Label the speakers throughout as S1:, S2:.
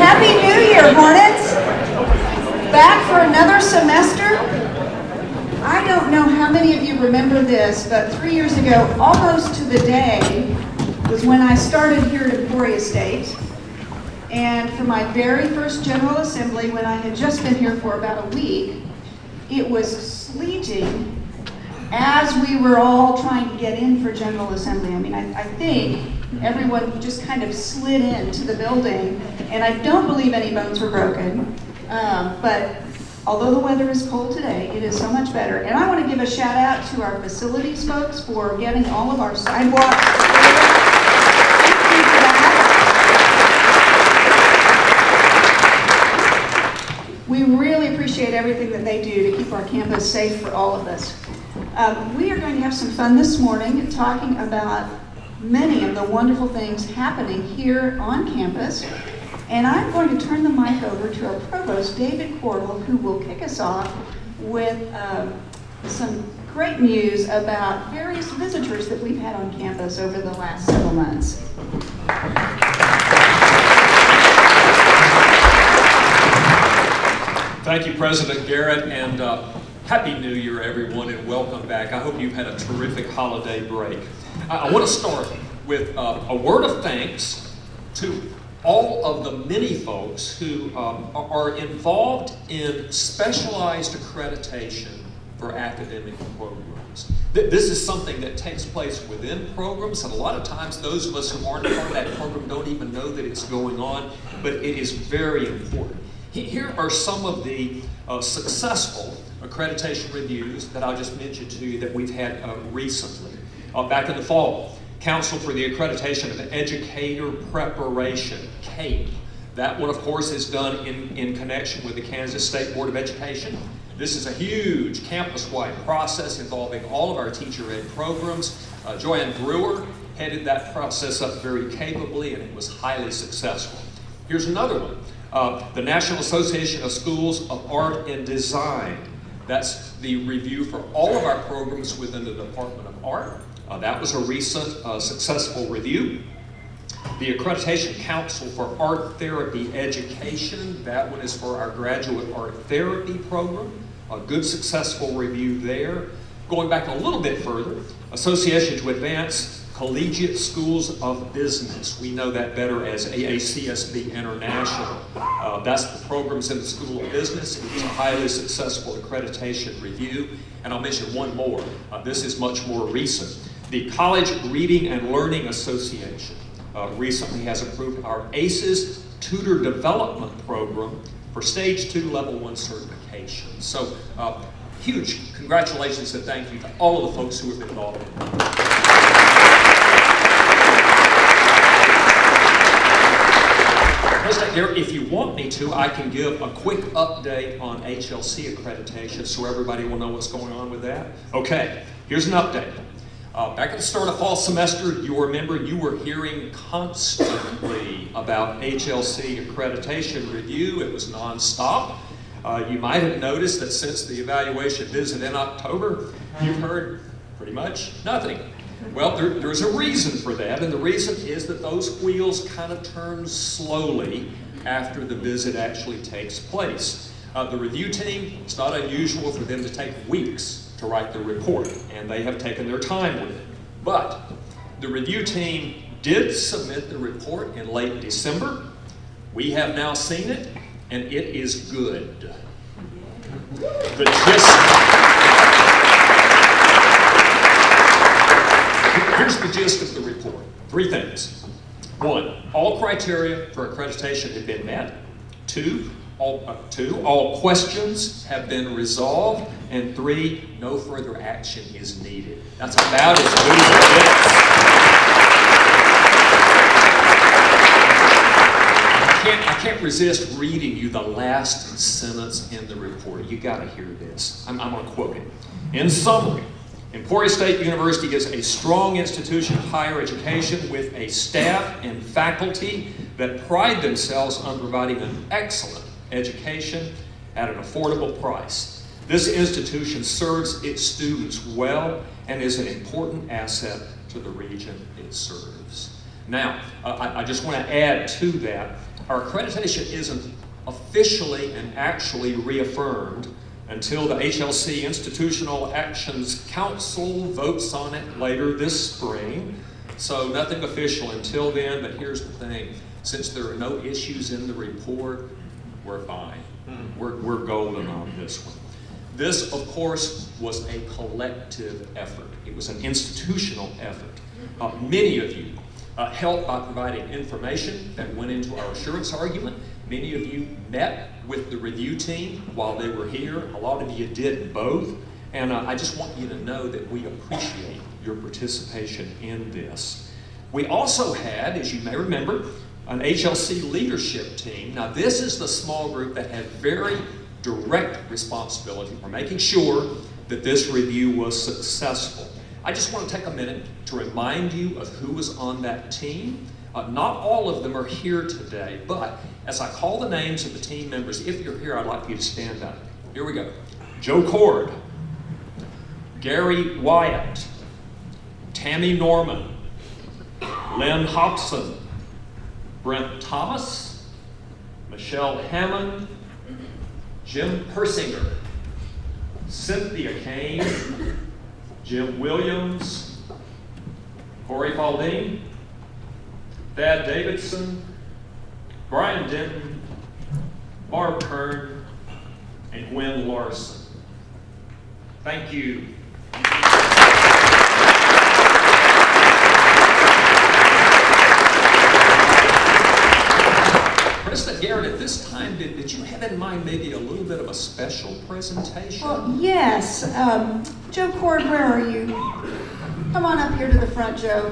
S1: Happy New Year, Hornets! Back for another semester. I don't know how many of you remember this, but 3 years ago, almost to the day, was when I started here at Emporia State. And for my very first General Assembly, when I had just been here for about a week, it was sleeting as we were all trying to get in for General Assembly. I mean, I think everyone just kind of slid into the building, and I don't believe any bones were broken. But although the weather is cold today, it is so much better. And I want to give a shout out to our facilities folks for getting all of our sidewalks clear. Thank you for that. We really appreciate everything that they do to keep our campus safe for all of us. We are going to have some fun this morning talking about many of the wonderful things happening here on campus. And I'm going to turn the mic over to our Provost, David Cordle, who will kick us off with some great news about various visitors that we've had on campus over the last several months.
S2: Thank you, President Garrett, and Happy New Year, everyone, and welcome back. I hope you've had a terrific holiday break. I want to start with a word of thanks to all of the many folks who are involved in specialized accreditation for academic programs. This is something that takes place within programs, and a lot of times those of us who aren't part of that program don't even know that it's going on, but it is very important. Here are some of the successful accreditation reviews that I just mentioned to you that we've had recently. Back in the fall, Council for the Accreditation of Educator Preparation, CAPE. That one, of course, is done in connection with the Kansas State Board of Education. This is a huge campus-wide process involving all of our teacher ed programs. Joanne Brewer headed that process up very capably, and it was highly successful. Here's another one. The National Association of Schools of Art and Design. That's the review for all of our programs within the Department of Art. That was a recent successful review. The Accreditation Council for Art Therapy Education, that one is for our graduate art therapy program. A good successful review there. Going back a little bit further, Association to Advance Collegiate Schools of Business. We know that better as AACSB International. That's the programs in the School of Business. It was a highly successful accreditation review. And I'll mention one more. This is much more recent. The College Reading and Learning Association recently has approved our ACES Tutor Development Program for Stage 2 Level 1 certification. So huge congratulations and thank you to all of the folks who have been involved in it. President Garrett, if you want me to, I can give a quick update on HLC accreditation so everybody will know what's going on with that. Okay, here's an update. Back at the start of fall semester, you remember you were hearing constantly about HLC accreditation review. It was nonstop. You might have noticed that since the evaluation visit in October, you've heard pretty much nothing. Well, there's a reason for that, and the reason is that those wheels kind of turn slowly after the visit actually takes place. The review team, it's not unusual for them to take weeks to write the report, and they have taken their time with it. But the review team did submit the report in late December. We have now seen it, and it is good. Here's the gist of the report. 3 things. 1, all criteria for accreditation have been met. 2, all questions have been resolved. And 3, no further action is needed. That's about as good as it gets. I can't resist reading you the last sentence in the report. You got to hear this. I'm going to quote it. In summary, Emporia State University is a strong institution of higher education with a staff and faculty that pride themselves on providing an excellent education at an affordable price. This institution serves its students well and is an important asset to the region it serves. Now, I just want to add to that, our accreditation isn't officially and actually reaffirmed until the HLC Institutional Actions Council votes on it later this spring. So nothing official until then, but here's the thing. Since there are no issues in the report, we're fine. We're golden on this one. This, of course, was a collective effort. It was an institutional effort. Many of you helped by providing information that went into our assurance argument. Many of you met with the review team while they were here. A lot of you did both. And I just want you to know that we appreciate your participation in this. We also had, as you may remember, an HLC leadership team. Now, this is the small group that had very direct responsibility for making sure that this review was successful. I just want to take a minute to remind you of who was on that team. Not all of them are here today, but as I call the names of the team members, if you're here, I'd like you to stand up. Here we go. Joe Cord, Gary Wyatt, Tammy Norman, Lynn Hobson, Brent Thomas, Michelle Hammond, Jim Persinger, Cynthia Kane, Jim Williams, Corey Faldine, Thad Davidson, Brian Denton, Barb Kern, and Gwen Larson. Thank you. President Garrett, at this time, did you have in mind maybe a little bit of a special presentation?
S1: Well, yes. Joe Cord, where are you? Come on up here to the front, Joe.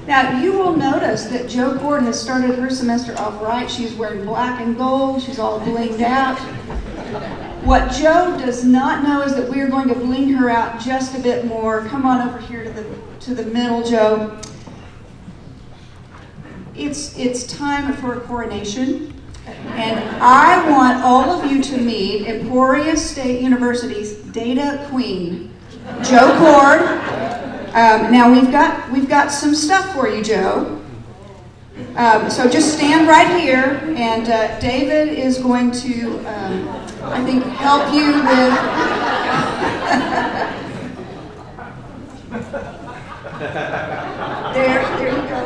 S1: Now, you will notice that Joe Cord has started her semester off right. She's wearing black and gold. She's all blinged out. What Joe does not know is that we are going to bling her out just a bit more. Come on over here to the middle, Joe. It's time for a coronation, and I want all of you to meet Emporia State University's Data Queen, Joe Cord. Now we've got some stuff for you, Joe. So just stand right here, and David is going to, I think, help you with. There you go.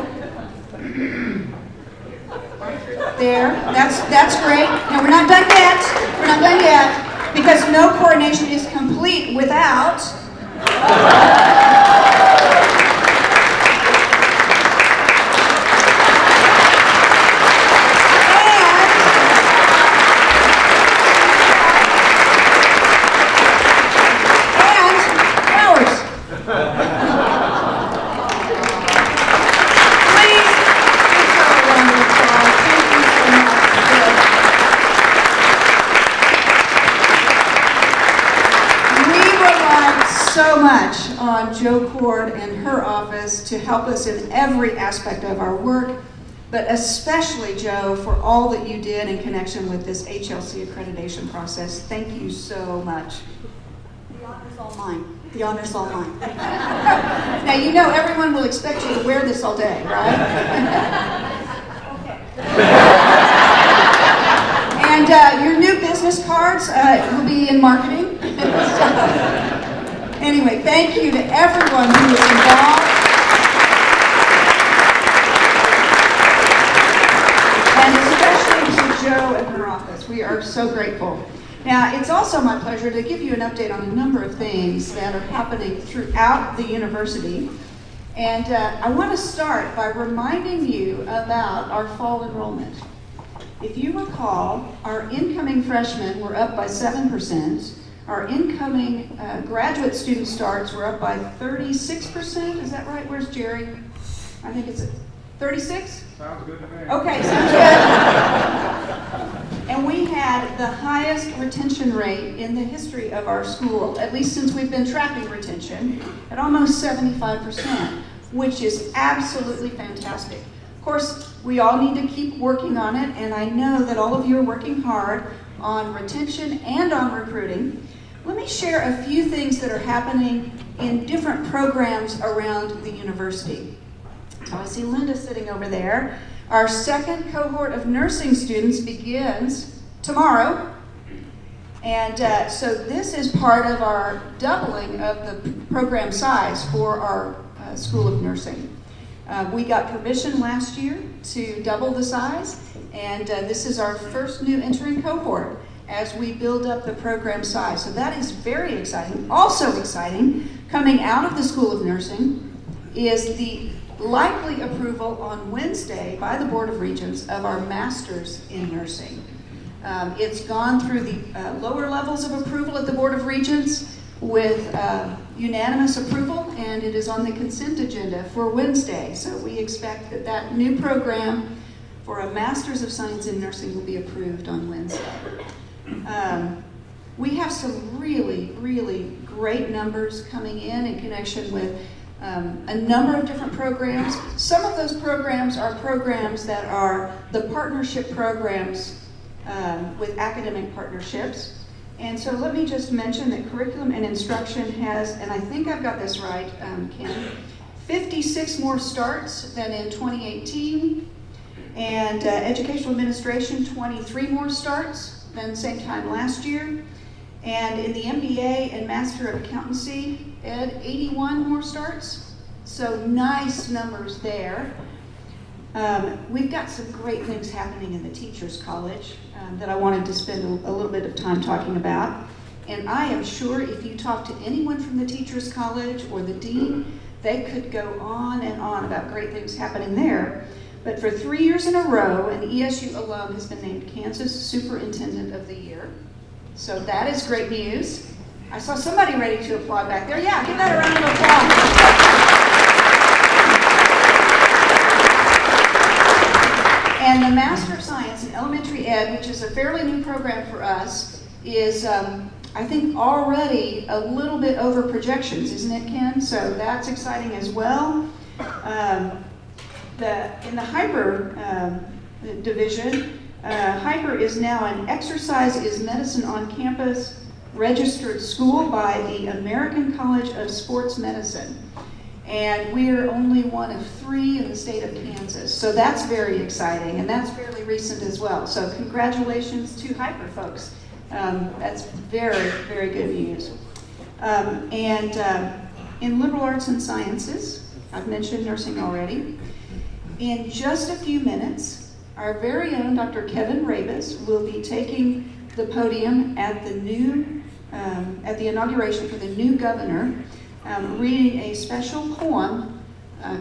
S1: There, that's great. Now we're not done yet. We're not done yet, because no coronation is complete without. On Joe Cord and her office to help us in every aspect of our work, but especially Joe for all that you did in connection with this HLC accreditation process. Thank you so much. The honor's all mine. The honor's all mine. Now you know everyone will expect you to wear this all day, right? Okay. And your new business cards will be in marketing. Anyway, thank you to everyone who was involved. And especially to Joe and her office. We are so grateful. Now, it's also my pleasure to give you an update on a number of things that are happening throughout the university. And I want to start by reminding you about our fall enrollment. If you recall, our incoming freshmen were up by 7%. Our incoming graduate student starts were up by 36%. Is that right? Where's Jerry? I think it's 36?
S3: Sounds good to me.
S1: Okay, sounds good. And we had the highest retention rate in the history of our school, at least since we've been tracking retention, at almost 75%, which is absolutely fantastic. Of course, we all need to keep working on it, and I know that all of you are working hard on retention and on recruiting. Let me share a few things that are happening in different programs around the university. So I see Linda sitting over there. Our second cohort of nursing students begins tomorrow. And so this is part of our doubling of the program size for our School of Nursing. We got permission last year to double the size, and this is our first new entering cohort as we build up the program size. So that is very exciting. Also exciting, coming out of the School of Nursing, is the likely approval on Wednesday by the Board of Regents of our Masters in Nursing. It's gone through the lower levels of approval at the Board of Regents with unanimous approval, and it is on the consent agenda for Wednesday. So we expect that that new program for a Master's of Science in Nursing will be approved on Wednesday. We have some really, really great numbers coming in connection with a number of different programs. Some of those programs are programs that are the partnership programs with academic partnerships. And so let me just mention that curriculum and instruction has, and I think I've got this right, Ken, 56 more starts than in 2018, and educational administration, 23 more starts than same time last year, and in the MBA and Master of Accountancy, Ed, 81 more starts, so nice numbers there. We've got some great things happening in the Teachers College that I wanted to spend a little bit of time talking about. And I am sure if you talk to anyone from the Teachers College or the dean, they could go on and on about great things happening there. But for 3 years in a row, an ESU alum has been named Kansas Superintendent of the Year. So that is great news. I saw somebody ready to applaud back there. Yeah, give that a round of applause. And the Master of Science in Elementary Ed, which is a fairly new program for us, is, I think, already a little bit over projections, isn't it, Ken? So that's exciting as well. In the Hyper division, Hyper is now an Exercise is Medicine on Campus registered school by the American College of Sports Medicine. And we're only one of 3 in the state of Kansas. So that's very exciting, and that's fairly recent as well. So congratulations to Hyper folks. That's very, very good news. In liberal arts and sciences, I've mentioned nursing already. In just a few minutes, our very own Dr. Kevin Rabas will be taking the podium at the inauguration for the new governor, reading a special poem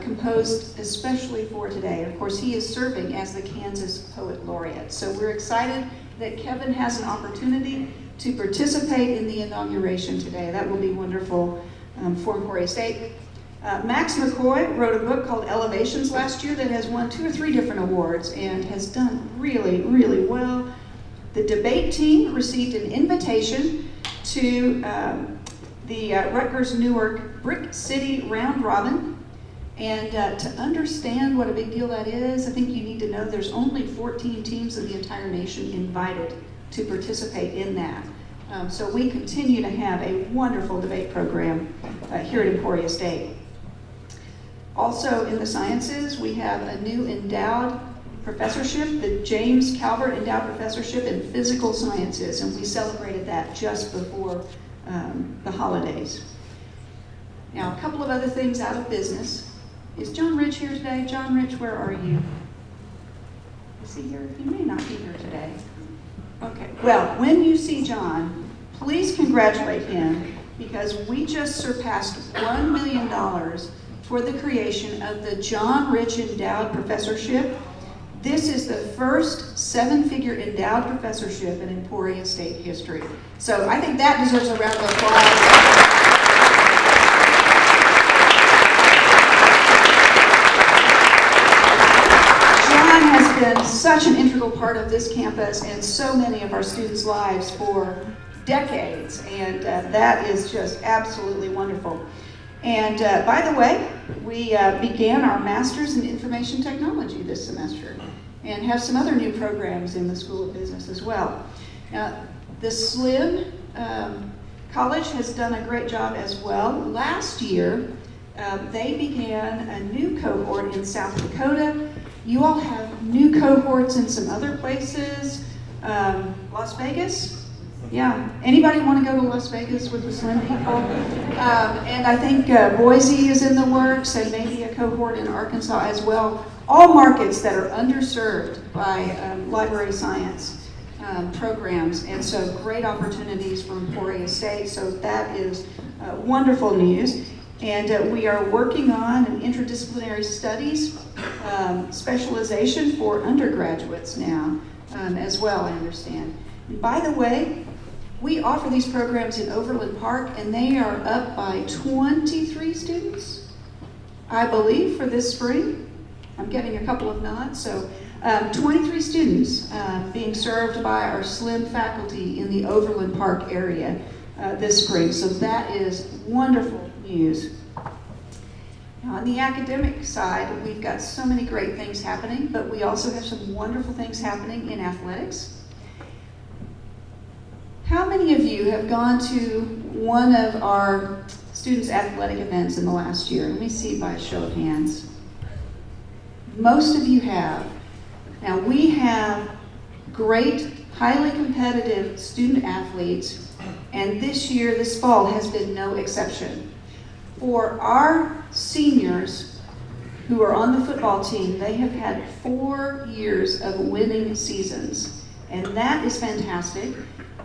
S1: composed especially for today. Of course, he is serving as the Kansas Poet Laureate. So we're excited that Kevin has an opportunity to participate in the inauguration today. That will be wonderful for Emporia State. Max McCoy wrote a book called Elevations last year that has won 2 or 3 different awards and has done really, really well. The debate team received an invitation to the Rutgers Newark Brick City Round Robin. And to understand what a big deal that is, I think you need to know there's only 14 teams in the entire nation invited to participate in that. So we continue to have a wonderful debate program here at Emporia State. Also in the sciences, we have a new endowed professorship, the James Calvert Endowed Professorship in Physical Sciences, and we celebrated that just before the holidays. Now, a couple of other things out of business. Is John Rich here today? John Rich, where are you? Is he here? He may not be here today. Okay, well, when you see John, please congratulate him because we just surpassed $1 million for the creation of the John Rich Endowed Professorship. This is the first 7-figure endowed professorship in Emporia State history. So I think that deserves a round of applause. John has been such an integral part of this campus and so many of our students' lives for decades, and that is just absolutely wonderful. And by the way, we began our Master's in Information Technology this semester and have some other new programs in the School of Business as well. Now, the SLIM College has done a great job as well. Last year, they began a new cohort in South Dakota You all have new cohorts in some other places. Las Vegas? Yeah. Anybody want to go to Las Vegas with the Slim people? And I think Boise is in the works, and maybe a cohort in Arkansas as well. All markets that are underserved by library science programs, and so great opportunities for Emporia State. So that is wonderful news. And we are working on an interdisciplinary studies specialization for undergraduates now as well, I understand. And by the way, we offer these programs in Overland Park, and they are up by 23 students, I believe, for this spring. I'm getting a couple of nods. So 23 students being served by our SLIM faculty in the Overland Park area this spring. So that is wonderful news. Now, on the academic side, we've got so many great things happening, but we also have some wonderful things happening in athletics. How many of you have gone to one of our students' athletic events in the last year? Let me see by a show of hands. Most of you have. Now, we have great, highly competitive student athletes, and this year, this fall, has been no exception. For our seniors who are on the football team, they have had 4 years of winning seasons, and that is fantastic.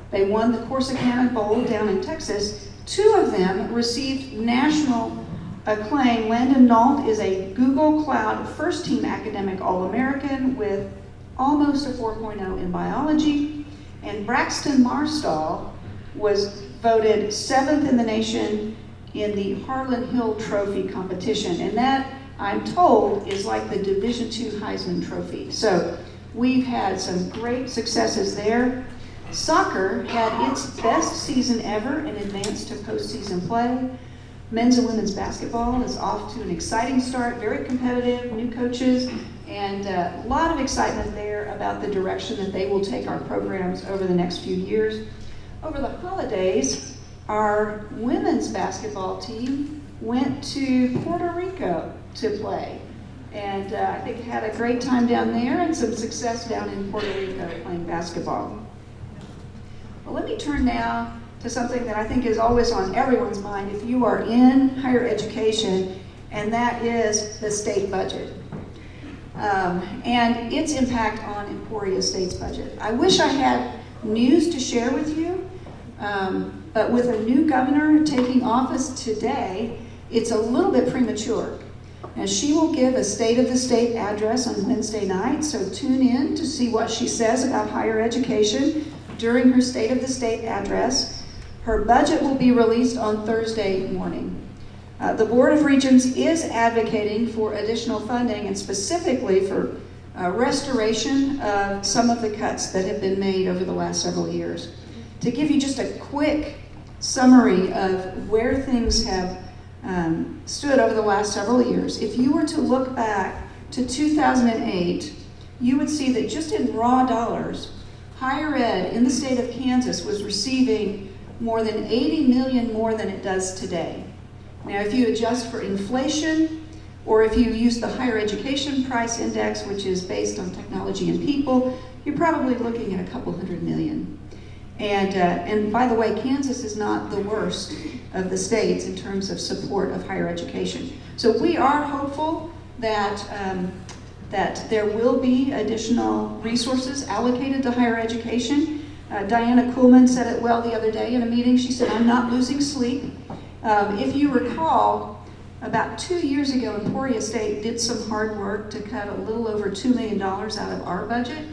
S1: They won the Corsicana Bowl down in Texas. 2 of them received national acclaim. Landon Nault is a Google Cloud first-team academic All-American with almost a 4.0 in biology. And Braxton Marstall was voted 7th in the nation in the Harlan Hill Trophy competition. And that, I'm told, is like the Division II Heisman Trophy. So we've had some great successes there. Soccer had its best season ever and advanced to postseason play. Men's and women's basketball is off to an exciting start, very competitive, new coaches, and a lot of excitement there about the direction that they will take our programs over the next few years. Over the holidays, our women's basketball team went to Puerto Rico to play, and I think had a great time down there and some success down in Puerto Rico playing basketball. Well, let me turn now to something that I think is always on everyone's mind if you are in higher education, and that is the state budget and its impact on Emporia State's budget. I wish I had news to share with you, but with a new governor taking office today, it's a little bit premature. Now, she will give a State of the State address on Wednesday night, so tune in to see what she says about higher education during her State of the State address. Her budget will be released on Thursday morning. The Board of Regents is advocating for additional funding, and specifically for restoration of some of the cuts that have been made over the last several years. To give you just a quick summary of where things have stood over the last several years, if you were to look back to 2008, you would see that just in raw dollars, higher ed in the state of Kansas was receiving more than $80 million more than it does today. Now, if you adjust for inflation, or if you use the Higher Education Price Index, which is based on technology and people, you're probably looking at a couple $100 million. And by the way, Kansas is not the worst of the states in terms of support of higher education. So we are hopeful that that there will be additional resources allocated to higher education. Diana Kuhlman said it well the other day in a meeting. She said, "I'm not losing sleep." If you recall, about 2 years ago, Emporia State did some hard work to cut a little over $2 million out of our budget.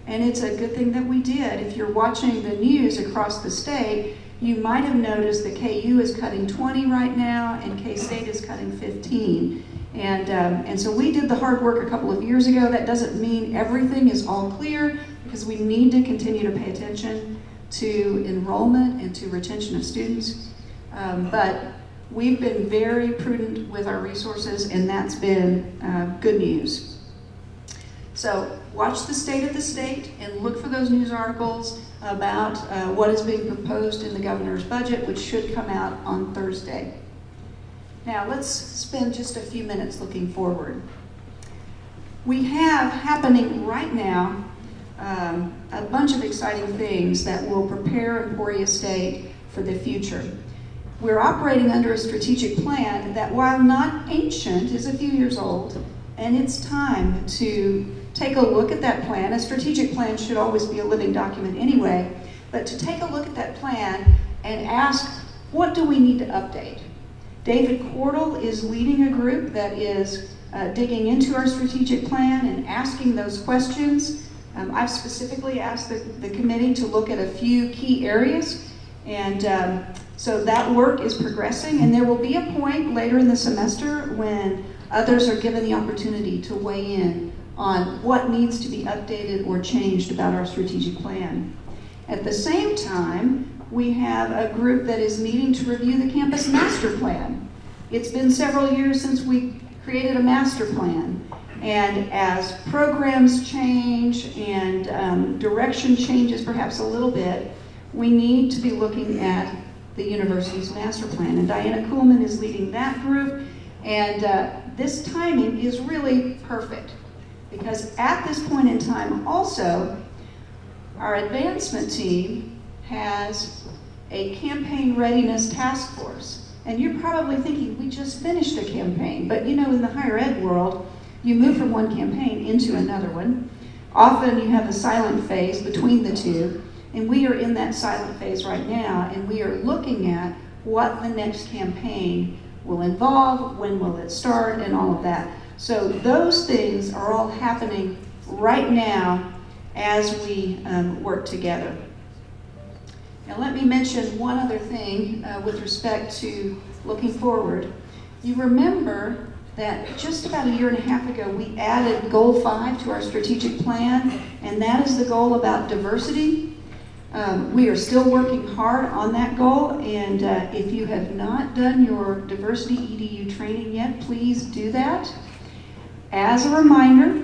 S1: And it's a good thing that we did. If you're watching the news across the state, you might have noticed that KU is cutting 20 right now, and K-State is cutting 15. And so we did the hard work a couple of years ago. That doesn't mean everything is all clear, because we need to continue to pay attention to enrollment and to retention of students. But we've been very prudent with our resources, and that's been good news. So watch the State of the State and look for those news articles about what is being proposed in the governor's budget, which should come out on Thursday. Now let's spend just a few minutes looking forward. We have happening right now a bunch of exciting things that will prepare Emporia State for the future. We're operating under a strategic plan that, while not ancient, is a few years old, and it's time to take a look at that plan. A strategic plan should always be a living document anyway, but to take a look at that plan and ask, what do we need to update? David Cordle is leading a group that is digging into our strategic plan and asking those questions. I've specifically asked the committee to look at a few key areas, and so that work is progressing, and there will be a point later in the semester when others are given the opportunity to weigh in on what needs to be updated or changed about our strategic plan. At the same time, we have a group that is meeting to review the campus master plan. It's been several years since we created a master plan, and as programs change and direction changes perhaps a little bit, we need to be looking at the university's master plan. And Diana Kuhlman is leading that group, and this timing is really perfect because at this point in time also, our advancement team has a campaign readiness task force. And you're probably thinking, we just finished a campaign. But you know, in the higher ed world, you move from one campaign into another one. Often you have a silent phase between the two, and we are in that silent phase right now, and we are looking at what the next campaign will involve, when will it start, and all of that. So those things are all happening right now as we work together. Now let me mention one other thing with respect to looking forward. You remember that just about a year and a half ago we added Goal 5 to our strategic plan, and that is the goal about diversity. We are still working hard on that goal, and if you have not done your diversity EDU training yet, please do that. As a reminder,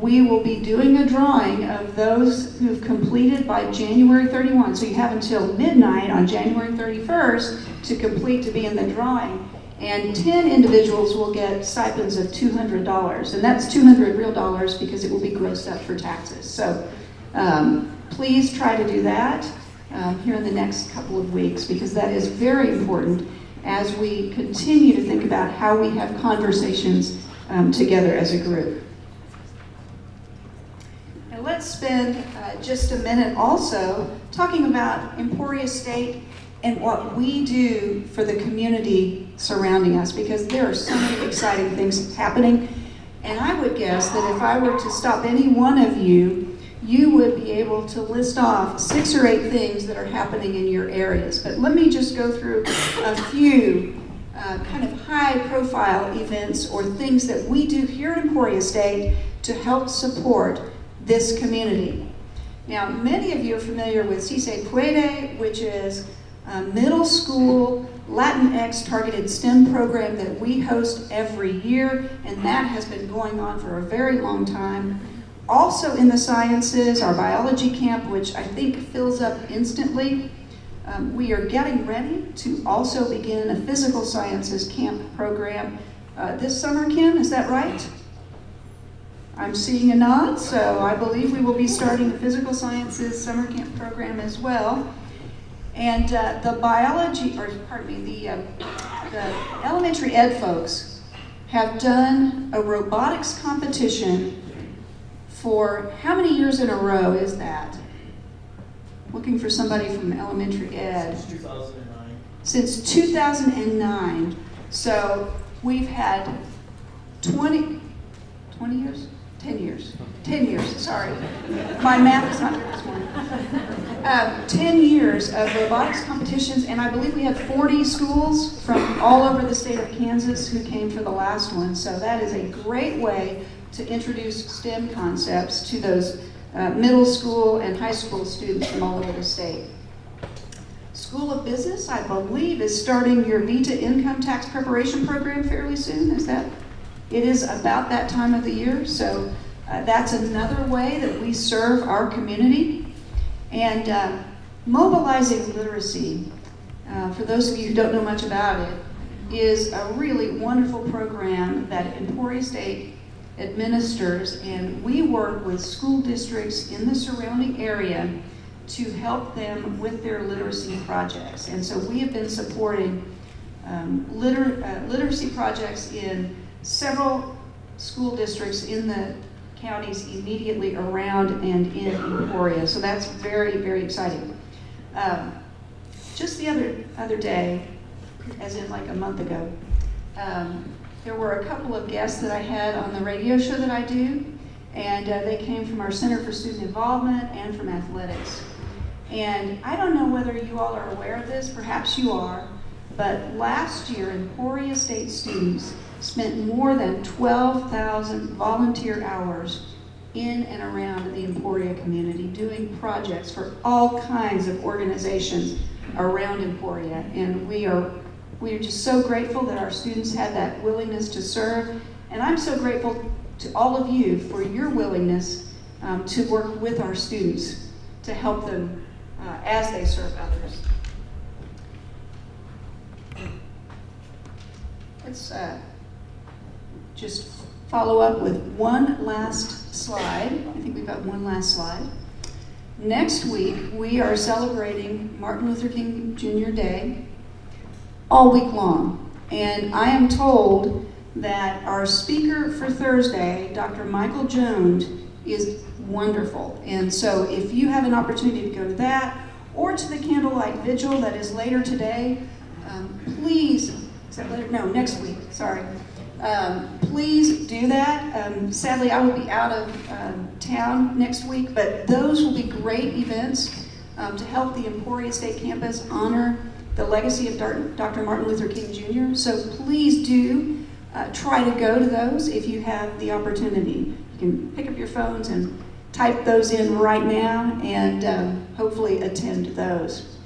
S1: we will be doing a drawing of those who've completed by January 31. So you have until midnight on January 31st to complete to be in the drawing. And 10 individuals will get stipends of $200. And that's 200 real dollars because it will be grossed up for taxes. So please try to do that here in the next couple of weeks, because that is very important as we continue to think about how we have conversations together as a group. Now let's spend just a minute also talking about Emporia State and what we do for the community surrounding us, because there are so many exciting things happening. And I would guess that if I were to stop any one of you, you would be able to list off 6 or 8 things that are happening in your areas. But let me just go through a few kind of high-profile events or things that we do here at Emporia State to help support this community. Now, many of you are familiar with Si Se Puede, which is a middle school Latinx targeted STEM program that we host every year, and that has been going on for a very long time. Also in the sciences, our biology camp, which I think fills up instantly. We are getting ready to also begin a physical sciences camp program this summer, Kim, is that right? I'm seeing a nod, so I believe we will be starting a physical sciences summer camp program as well. And the elementary ed folks have done a robotics competition for how many years in a row is that? Looking for somebody from elementary ed.
S3: Since 2009.
S1: Since 2009. So we've had 20 years? 10 years. 10 years, sorry. My math is not good this morning. 10 years of robotics competitions, and I believe we had 40 schools from all over the state of Kansas who came for the last one. So that is a great way to introduce STEM concepts to those middle school and high school students from all over the state. School of Business, I believe, is starting your Vita income tax preparation program fairly soon. Is that? It is about that time of the year, so that's another way that we serve our community. And mobilizing literacy, for those of you who don't know much about it, is a really wonderful program that Emporia State administers, and we work with school districts in the surrounding area to help them with their literacy projects. And so we have been supporting literacy projects in several school districts in the counties immediately around and in Emporia. So that's very, very exciting. Just the other day, as in like a month ago, there were a couple of guests that I had on the radio show that I do, and they came from our Center for Student Involvement and from athletics. And I don't know whether you all are aware of this, perhaps you are, but last year Emporia State students spent more than 12,000 volunteer hours in and around the Emporia community doing projects for all kinds of organizations around Emporia. And we are just so grateful that our students had that willingness to serve. And I'm so grateful to all of you for your willingness to work with our students to help them as they serve others. Let's just follow up with one last slide. I think we've got one last slide. Next week, we are celebrating Martin Luther King Jr. Day all week long. And I am told that our speaker for Thursday, Dr. Michael Jones, is wonderful. And so if you have an opportunity to go to that or to the candlelight vigil that is later today, please, is that later? No, next week, sorry. Please do that. Sadly, I will be out of town next week, but those will be great events to help the Emporia State Campus honor the legacy of Dr. Martin Luther King Jr. So please do try to go to those if you have the opportunity. You can pick up your phones and type those in right now and hopefully attend those.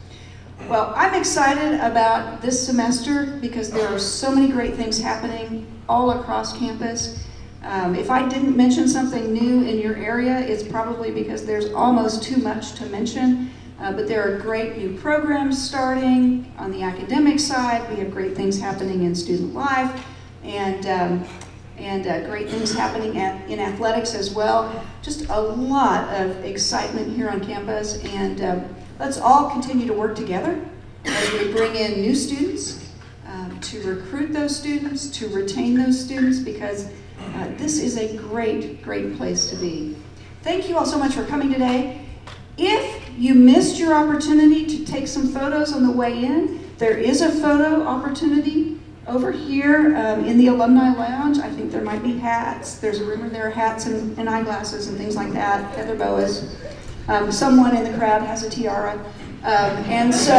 S1: Well, I'm excited about this semester because there are so many great things happening all across campus. If I didn't mention something new in your area, it's probably because there's almost too much to mention. But there are great new programs starting on the academic side. We have great things happening in student life and great things happening in athletics as well. Just a lot of excitement here on campus, and let's all continue to work together as we bring in new students, to recruit those students, to retain those students, because this is a great, great place to be. Thank you all so much for coming today. If you missed your opportunity to take some photos on the way in, there is a photo opportunity over here in the Alumni Lounge. I think there might be hats. There's a rumor there are hats and eyeglasses and things like that, feather boas. Someone in the crowd has a tiara. And so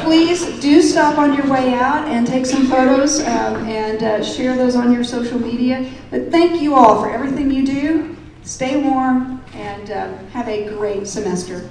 S1: please do stop on your way out and take some photos and share those on your social media. But thank you all for everything you do. Stay warm and have a great semester.